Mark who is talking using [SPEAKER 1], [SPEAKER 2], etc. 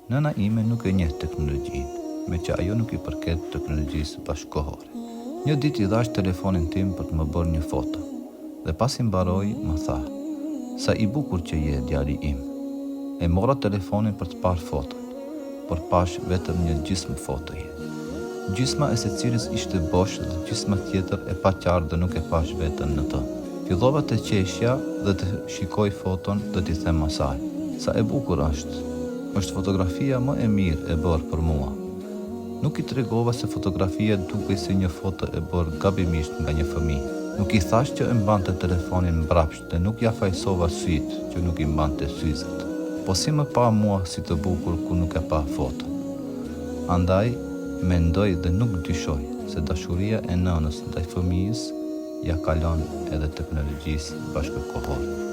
[SPEAKER 1] Nëna ime nuk e njeh teknologjinë, me që ajo nuk i përket teknologjisë bashkëkohore. Një ditë i dhash telefonin tim për të më bërë një foto, dhe pasi mbaroi më tha: "Sa i bukur që je, djali im." E mora telefonin për të parë foton, por pash vetëm një gjysmë fotoje. Gjysma e secilës ishte bosh dhe gjysma tjetër e paqartë dhe nuk e pash veten në të. Fillova të qeshja dhe të shikoj foton dhe t'i them asaj: "Sa e bukur është fotografia më e mirë e bërë për mua." Nuk i tregova se fotografia dukej si një foto e bërë gabimisht nga një fëmijë. Nuk i thash që e mbante telefonin mbrapsht dhe nuk ja fajsova syt që nuk i mbante syzet. Po si më pa mua si të bukur ku nuk e pa foto. Andaj, mendoj dhe nuk dyshoj se dashuria e nënës ndaj fëmijës ja kalon edhe teknologjisë bashkëkohore.